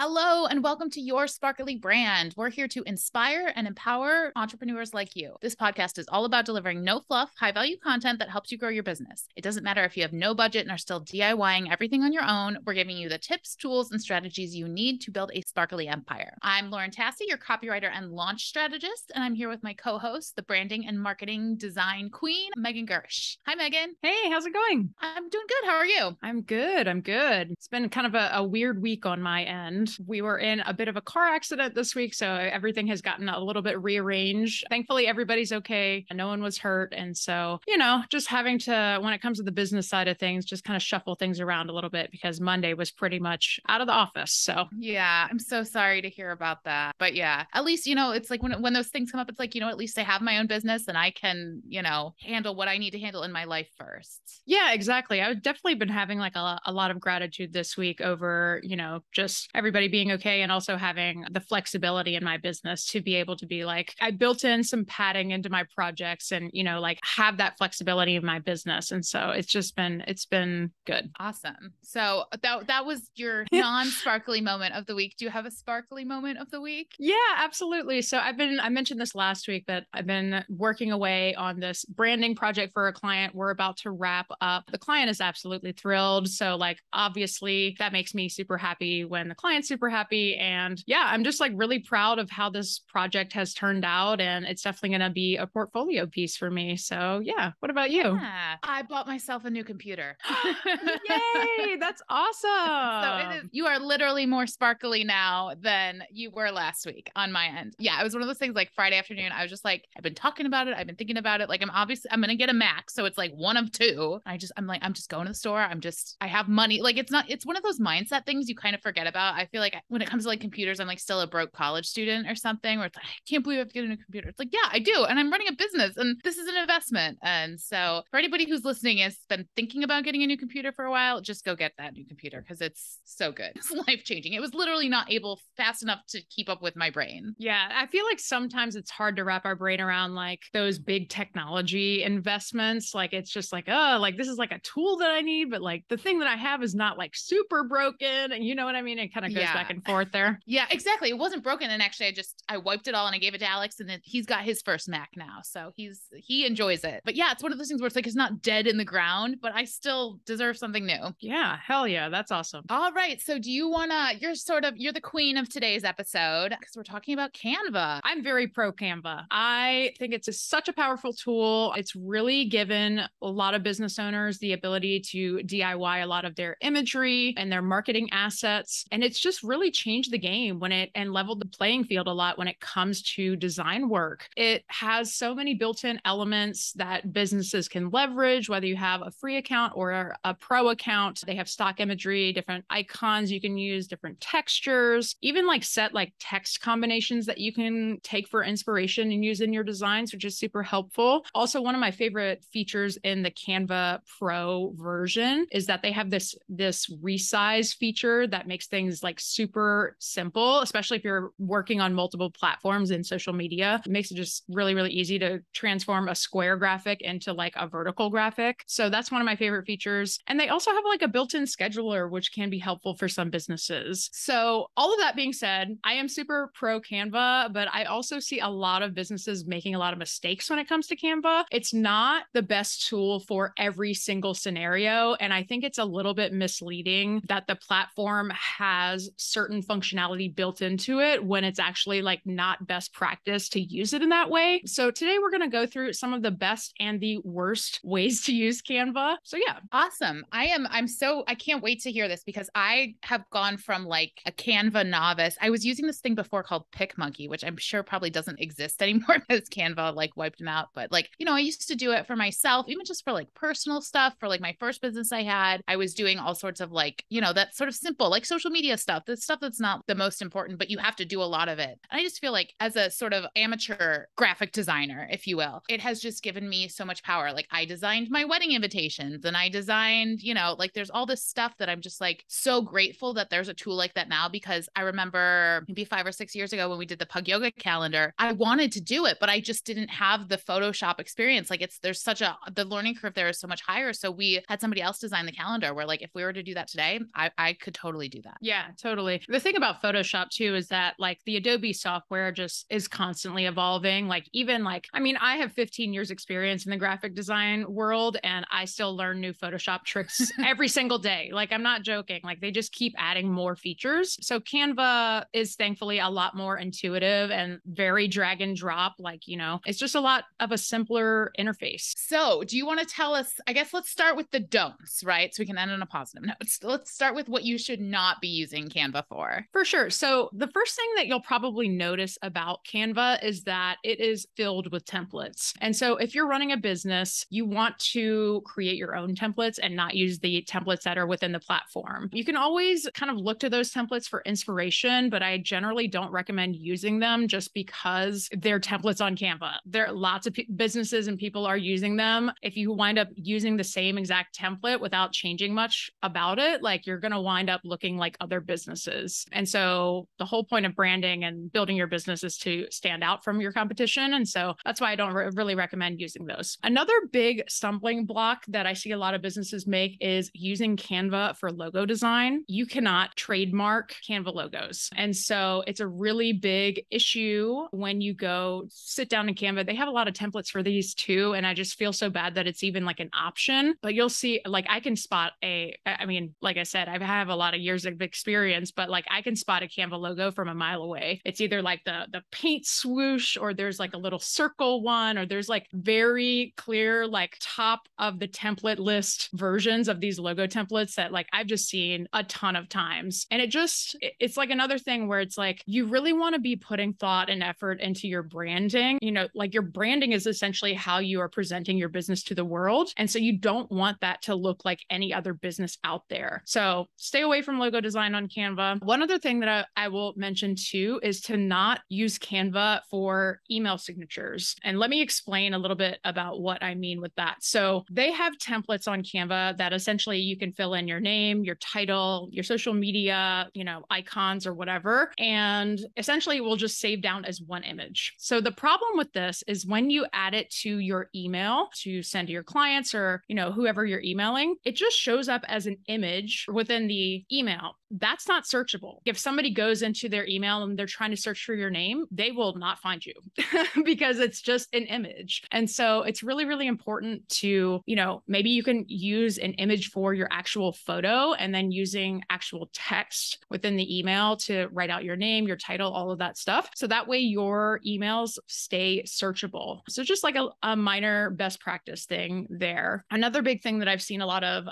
Hello, and welcome to Your Sparkly Brand. We're here to inspire and empower entrepreneurs like you. This podcast is all about delivering no fluff, high value content that helps you grow your business. It doesn't matter if you have no budget and are still DIYing everything on your own. We're giving you the tips, tools, and strategies you need to build a sparkly empire. I'm Lauren Tassi, your copywriter and launch strategist, and I'm here with my co-host, the branding and marketing design queen, Megan Gersh. Hi, Megan. Hey, how's it going? I'm doing good. How are you? I'm good. It's been kind of a weird week on my end. We were in a bit of a car accident this week, so everything has gotten a little bit rearranged. Thankfully, everybody's okay. No one was hurt. And so, just having to, when it comes to the business side of things, just kind of shuffle things around a little bit because Monday was pretty much out of the office. So yeah, I'm so sorry to hear about that. But yeah, at least, it's like when those things come up, it's like, at least I have my own business and I can, handle what I need to handle in my life first. Yeah, exactly. I've definitely been having like a lot of gratitude this week over, just everybody being okay and also having the flexibility in my business to be able to be like, I built in some padding into my projects and, like have that flexibility in my business. And so it's been good. Awesome. So that was your non-sparkly moment of the week. Do you have a sparkly moment of the week? Yeah, absolutely. So I mentioned this last week that I've been working away on this branding project for a client. We're about to wrap up. The client is absolutely thrilled. So like, obviously that makes me super happy when the client's super happy. And yeah, I'm just like really proud of how this project has turned out. And it's definitely going to be a portfolio piece for me. So yeah. What about you? Yeah, I bought myself a new computer. Yay, that's awesome. So you are literally more sparkly now than you were last week on my end. Yeah, it was one of those things like Friday afternoon. I was just like, I've been talking about it. I've been thinking about it. Like I'm going to get a Mac. So it's like one of two. I'm just going to the store. I have money. Like it's one of those mindset things you kind of forget about. I feel like when it comes to like computers, I'm like still a broke college student or something where it's like, I can't believe I have to get a new computer. It's like, yeah, I do. And I'm running a business and this is an investment. And so for anybody who's listening has been thinking about getting a new computer for a while, just go get that new computer because it's so good. It's life-changing. It was literally not able fast enough to keep up with my brain. Yeah, I feel like sometimes it's hard to wrap our brain around like those big technology investments. Like it's just like, oh, like this is like a tool that I need, but like the thing that I have is not like super broken. And you know what I mean? It kind of goes back and forth there. Yeah, exactly. It wasn't broken. And actually I wiped it all and I gave it to Alex and then he's got his first Mac now. So he enjoys it. But yeah, it's one of those things where it's like, it's not dead in the ground, but I still deserve something new. Yeah, hell yeah. That's awesome. All right. So do you want to, you're the queen of today's episode because we're talking about Canva. I'm very pro Canva. I think it's such a powerful tool. It's really given a lot of business owners the ability to DIY a lot of their imagery and their marketing assets. And it's just really changed the game and leveled the playing field a lot when it comes to design work. It has so many built-in elements that businesses can leverage, whether you have a free account or a pro account. They have stock imagery, different icons you can use, different textures, even like set like text combinations that you can take for inspiration and use in your designs, which is super helpful. Also, one of my favorite features in the Canva Pro version is that they have this resize feature that makes things like super simple, especially if you're working on multiple platforms in social media. It makes it just really, really easy to transform a square graphic into like a vertical graphic. So that's one of my favorite features. And they also have like a built-in scheduler, which can be helpful for some businesses. So all of that being said, I am super pro Canva, but I also see a lot of businesses making a lot of mistakes when it comes to Canva. It's not the best tool for every single scenario. And I think it's a little bit misleading that the platform has certain functionality built into it when it's actually like not best practice to use it in that way. So today we're going to go through some of the best and the worst ways to use Canva. So yeah. Awesome. I can't wait to hear this because I have gone from like a Canva novice. I was using this thing before called PicMonkey, which I'm sure probably doesn't exist anymore because Canva like wiped them out. But like, I used to do it for myself, even just for like personal stuff. For like my first business I had, I was doing all sorts of like, that sort of simple, like social media stuff, the stuff that's not the most important, but you have to do a lot of it. And I just feel like as a sort of amateur graphic designer, if you will, it has just given me so much power. Like I designed my wedding invitations and I designed, like there's all this stuff that I'm just like so grateful that there's a tool like that now, because I remember maybe 5 or 6 years ago when we did the Pug Yoga calendar, I wanted to do it, but I just didn't have the Photoshop experience. Like the learning curve there is so much higher. So we had somebody else design the calendar where like, if we were to do that today, I could totally do that. Yeah, Totally. The thing about Photoshop too is that like the Adobe software just is constantly evolving. Like even like, I mean, I have 15 years experience in the graphic design world and I still learn new Photoshop tricks every single day. Like I'm not joking. Like they just keep adding more features. So Canva is thankfully a lot more intuitive and very drag and drop. Like, you know, it's just a lot of a simpler interface. So do you want to tell us, I guess let's start with the don'ts, right? So we can end on a positive note. Let's start with what you should not be using Canva for. For sure. So the first thing that you'll probably notice about Canva is that it is filled with templates. And so if you're running a business, you want to create your own templates and not use the templates that are within the platform. You can always kind of look to those templates for inspiration, but I generally don't recommend using them just because they're templates on Canva. There are lots of businesses and people are using them. If you wind up using the same exact template without changing much about it, like you're going to wind up looking like other businesses. And so the whole point of branding and building your business is to stand out from your competition. And so that's why I don't really recommend using those. Another big stumbling block that I see a lot of businesses make is using Canva for logo design. You cannot trademark Canva logos. And so it's a really big issue when you go sit down in Canva. They have a lot of templates for these too. And I just feel so bad that it's even like an option, but you'll see, like I can spot I mean, like I said, I have a lot of years of experience, but like I can spot a Canva logo from a mile away. It's either like the paint swoosh, or there's like a little circle one, or there's like very clear, like top of the template list versions of these logo templates that like I've just seen a ton of times. And it's like another thing where it's like, you really want to be putting thought and effort into your branding. You know, like your branding is essentially how you are presenting your business to the world. And so you don't want that to look like any other business out there. So stay away from logo design on Canva. One other thing that I will mention too is to not use Canva for email signatures. And let me explain a little bit about what I mean with that. So they have templates on Canva that essentially you can fill in your name, your title, your social media, you know, icons or whatever. And essentially it will just save down as one image. So the problem with this is when you add it to your email to send to your clients or, you know, whoever you're emailing, it just shows up as an image within the email. That's not searchable. If somebody goes into their email and they're trying to search for your name, they will not find you because it's just an image. And so it's really, really important to, you know, maybe you can use an image for your actual photo and then using actual text within the email to write out your name, your title, all of that stuff. So that way your emails stay searchable. So just like a minor best practice thing there. Another big thing that I've seen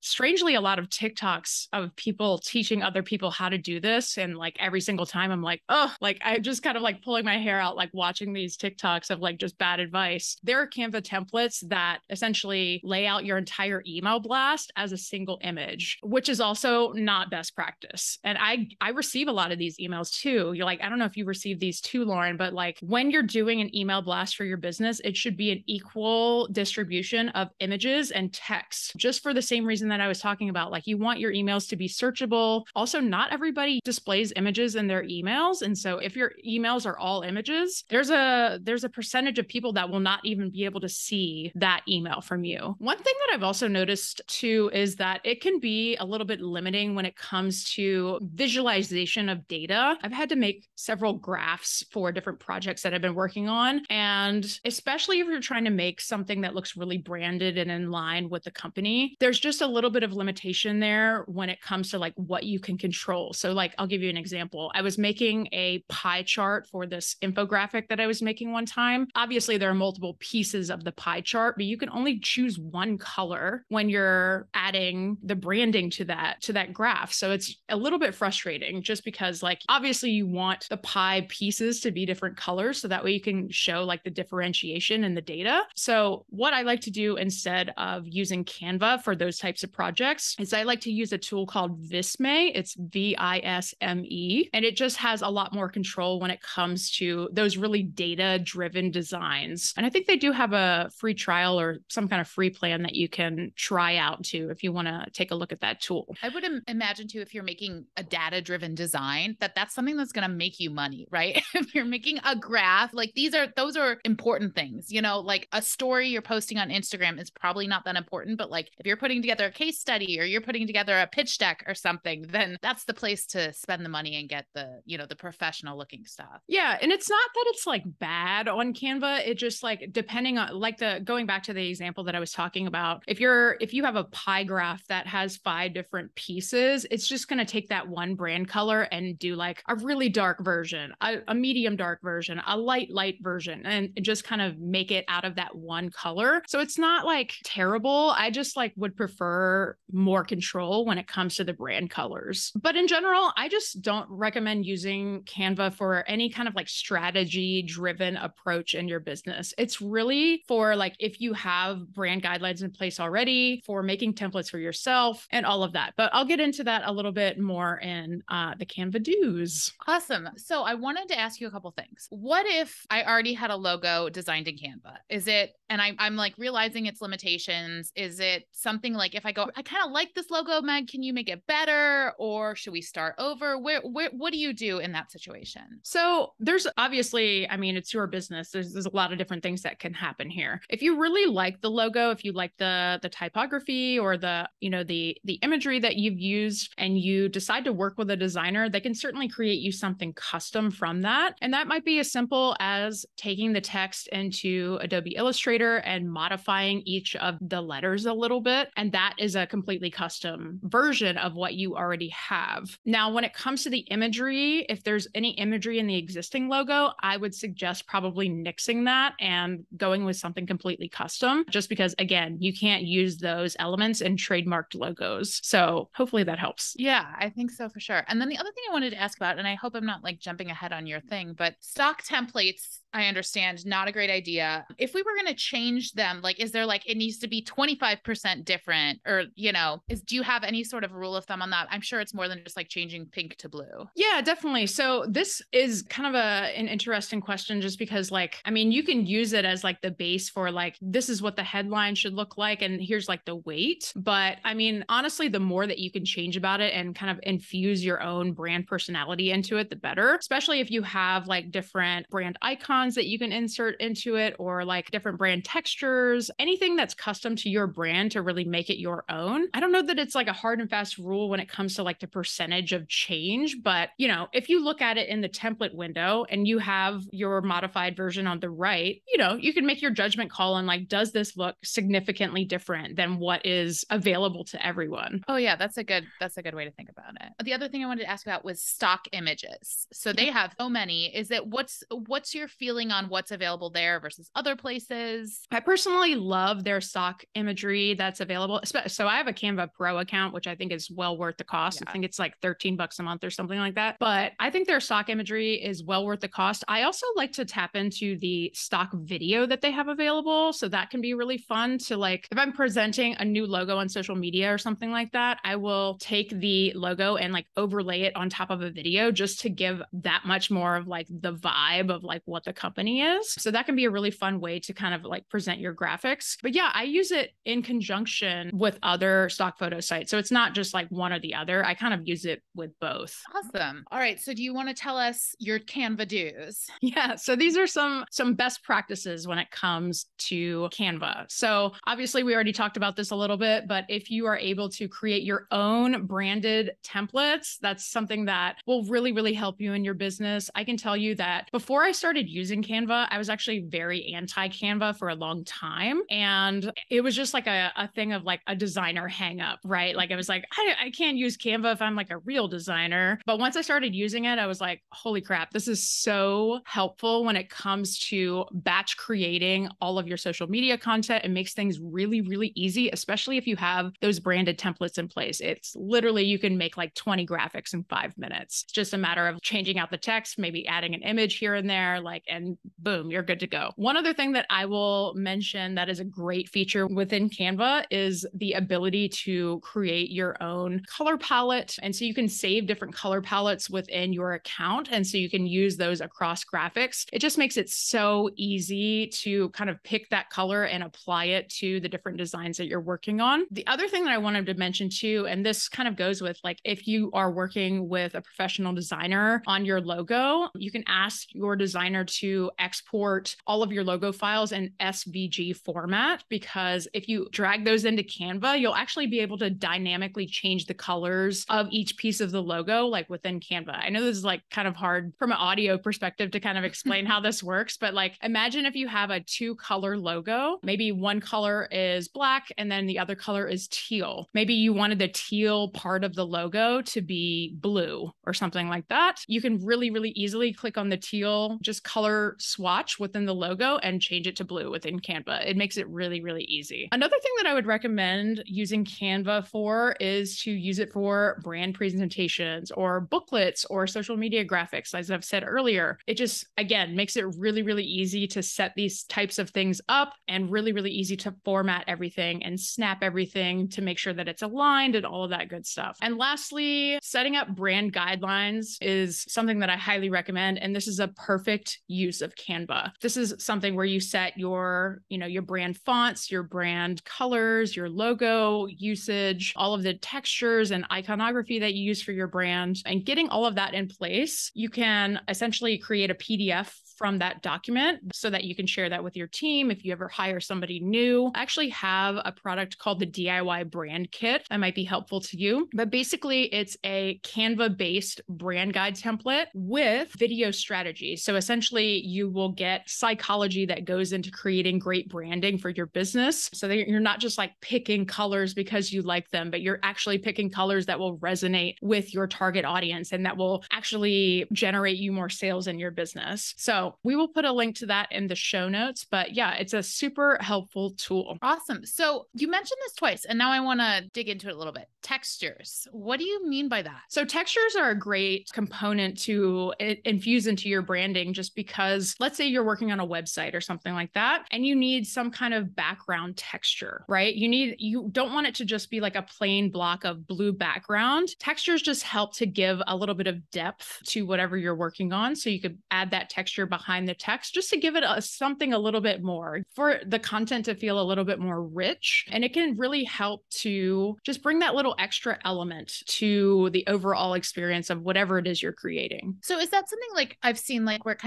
strangely, a lot of TikToks of people teaching other people how to do this. And like every single time I'm like, oh, like I just kind of like pulling my hair out, like watching these TikToks of like just bad advice. There are Canva templates that essentially lay out your entire email blast as a single image, which is also not best practice. And I receive a lot of these emails too. You're like, I don't know if you receive these too, Lauren, but like when you're doing an email blast for your business, it should be an equal distribution of images and text, just for the same reason that I was talking about. Like you want your emails to be searchable. Also, not everybody displays images in their emails. And so if your emails are all images, there's a percentage of people that will not even be able to see that email from you. One thing that I've also noticed too is that it can be a little bit limiting when it comes to visualization of data. I've had to make several graphs for different projects that I've been working on. And especially if you're trying to make something that looks really branded and in line with the company, there's just a little bit of limitation there when it comes to like what you can control. So like, I'll give you an example. I was making a pie chart for this infographic that I was making one time. Obviously, there are multiple pieces of the pie chart, but you can only choose one color when you're adding the branding to that graph. So it's a little bit frustrating just because like, obviously you want the pie pieces to be different colors. So that way you can show like the differentiation in the data. So what I like to do instead of using Canva for those types of projects is I like to use a tool called Visme. It's Visme, and it just has a lot more control when it comes to those really data-driven designs. And I think they do have a free trial or some kind of free plan that you can try out too if you want to take a look at that tool. I would imagine too, if you're making a data-driven design, that's something that's going to make you money, right? If you're making a graph, like those are important things, you know, like a story you're posting on Instagram is probably not that important, but like if you're putting together a case study or you're putting together a pitch deck or something, then that's the place to spend the money and get the, the professional looking stuff. Yeah. And it's not that it's like bad on Canva. It just like, depending on like going back to the example that I was talking about, if you have a pie graph that has 5 different pieces, it's just going to take that one brand color and do like a really dark version, a medium dark version, a light version, and just kind of make it out of that one color. So it's not like terrible. I just like would prefer more control when it comes to the brand colors. But in general, I just don't recommend using Canva for any kind of like strategy driven approach in your business. It's really for like if you have brand guidelines in place already, for making templates for yourself and all of that. But I'll get into that a little bit more in the Canva do's. Awesome. So I wanted to ask you a couple things. What if I already had a logo designed in Canva? Is it, and I'm like realizing its limitations. Is it something like if I go, I kind of like this logo, Meg, can you make it better? Or should we start over? What do you do in that situation? So there's obviously, I mean, it's your business. There's a lot of different things that can happen here. If you really like the logo, if you like the typography or the imagery that you've used, and you decide to work with a designer, they can certainly create you something custom from that. And that might be as simple as taking the text into Adobe Illustrator and modifying each of the letters a little bit. And that is a completely custom version of what you already have. Now, when it comes to the imagery, if there's any imagery in the existing logo, I would suggest probably nixing that and going with something completely custom, just because, again, you can't use those elements in trademarked logos. So hopefully that helps. Yeah, I think so for sure. And then the other thing I wanted to ask about, and I hope I'm not like jumping ahead on your thing, but stock templates, I understand, not a great idea. If we were going to change them, like, is there like, it needs to be 25% different, or, do you have any sort of rule of thumb on that? I'm sure it's more than just like changing pink to blue. Yeah, definitely. So this is kind of an interesting question, just because like, I mean, you can use it as like the base for like, this is what the headline should look like, and here's like the weight. But I mean, honestly, the more that you can change about it and kind of infuse your own brand personality into it, the better, especially if you have like different brand icons that you can insert into it, or like different brand textures, anything that's custom to your brand to really make it your own. I don't know that it's like a hard and fast rule when it comes to like the percentage of change, but if you look at it in the template window and you have your modified version on the right, you can make your judgment call on like, does this look significantly different than what is available to everyone? Oh yeah, that's a good way to think about it. The other thing I wanted to ask about was stock images. So they have so many. Is it what's your feeling on what's available there versus other places? I personally love their stock imagery that's available. So I have a Canva Pro account, which I think is well worth the cost. Yeah. I think it's like $13 a month or something like that. But I think their stock imagery is well worth the cost. I also like to tap into the stock video that they have available. So that can be really fun to like, if I'm presenting a new logo on social media or something like that, I will take the logo and like overlay it on top of a video just to give that much more of like the vibe of like what the company is. So that can be a really fun way to kind of like present your graphics. But yeah, I use it in conjunction with other stock photo sites. So it's not just like one or the other. I kind of use it with both. Awesome. All right. So do you want to tell us your Canva do's? Yeah. So these are some best practices when it comes to Canva. So obviously we already talked about this a little bit, but if you are able to create your own branded templates, that's something that will really, really help you in your business. I can tell you that before I started using Canva, I was actually very anti-Canva for a long time. And it was just like a thing of like a designer hang up, right? Like I was like, I can't use Canva if I'm like a real designer. But once I started using it, I was like, holy crap, this is so helpful when it comes to batch creating all of your social media content. It makes things really, really easy, especially if you have those branded templates in place. It's literally, you can make like 20 graphics in 5 minutes. It's just a matter of changing out the text, maybe adding an image here and there, like, and boom, you're good to go. One other thing that I will mention that is a great feature within Canva is the ability to create your own color palette. And so you can save different color palettes within your account. And so you can use those across graphics. It just makes it so easy to kind of pick that color and apply it to the different designs that you're working on. The other thing that I wanted to mention too, and this kind of goes with like, if you are working with a professional designer on your logo, you can ask your designer to export all of your logo files in SVG format, because if you drag those into Canva, you'll actually be able to dynamically change the colors of each piece of the logo, like within Canva. I know this is like kind of hard from an audio perspective to kind of explain how this works, but like imagine if you have a 2-color logo, maybe one color is black and then the other color is teal. Maybe you wanted the teal part of the logo to be blue or something like that. You can really, really easily click on the teal, just color swatch within the logo and change it to blue within Canva. It makes it really, really easy. Another thing that I would recommend using Canva for is to use it for brand presentations or booklets or social media graphics. As I've said earlier, it just, again, makes it really, really easy to set these types of things up and really, really easy to format everything and snap everything to make sure that it's aligned and all of that good stuff. And lastly, setting up brand guidelines is something that I highly recommend. And this is a perfect use of Canva. This is something where you set your brand fonts, your brand colors, your logo usage, all of the textures and iconography that you use for your brand. And getting all of that in place, you can essentially create a PDF from that document so that you can share that with your team if you ever hire somebody new. I actually have a product called the DIY Brand Kit that might be helpful to you. But basically, it's a Canva-based brand guide template with video strategy. So essentially, you will get psychology that goes into creating great branding for your business so that you're not just like picking colors because you like them, but you're actually picking colors that will resonate with your target audience and that will actually generate you more sales in your business. So we will put a link to that in the show notes, but yeah, it's a super helpful tool. Awesome. So you mentioned this twice, and now I want to dig into it a little bit. Textures. What do you mean by that? So textures are a great component to infuse into your branding, just because let's say you're working on a website or something like that, and you need some kind of background texture, right? You don't want it to just be like a plain block of blue background. Textures just help to give a little bit of depth to whatever you're working on. So you could add that texture behind the text just to give it something a little bit more for the content to feel a little bit more rich. And it can really help to just bring that little extra element to the overall experience of whatever it is you're creating. So is that something like I've seen like where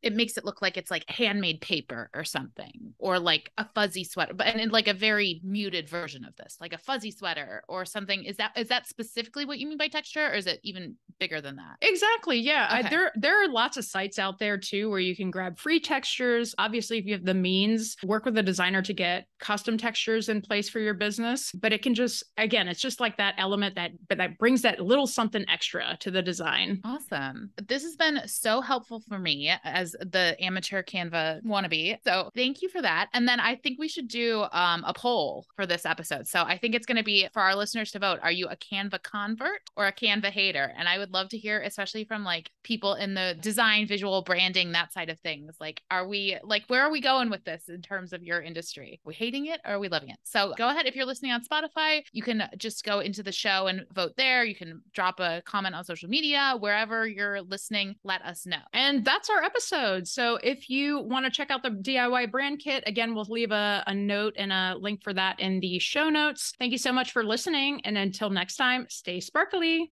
it makes it look like it's like handmade paper or something, or like a fuzzy sweater, but and in like a very muted version of this, like a fuzzy sweater or something. Is that specifically what you mean by texture, or is it even bigger than that? Exactly. Yeah. Okay. There are lots of sites out there too where you can grab free textures. Obviously, if you have the means, work with a designer to get custom textures in place for your business. But it can just, again, it's just like that element that brings that little something extra to the design. Awesome. This has been so helpful for me as the amateur Canva wannabe. So thank you for that. And then I think we should do a poll for this episode. So I think it's going to be for our listeners to vote. Are you a Canva convert or a Canva hater? And I would love to hear, especially from like people in the design, visual branding, that side of things. Like, where are we going with this in terms of your industry? Are we hating it or are we loving it? So go ahead. If you're listening on Spotify, you can just go into the show and vote there. You can drop a comment on social media, wherever you're listening, let us know. And that's our episode. So if you want to check out the DIY brand kit, again, we'll leave a note and a link for that in the show notes. Thank you so much for listening. And until next time, stay sparkly.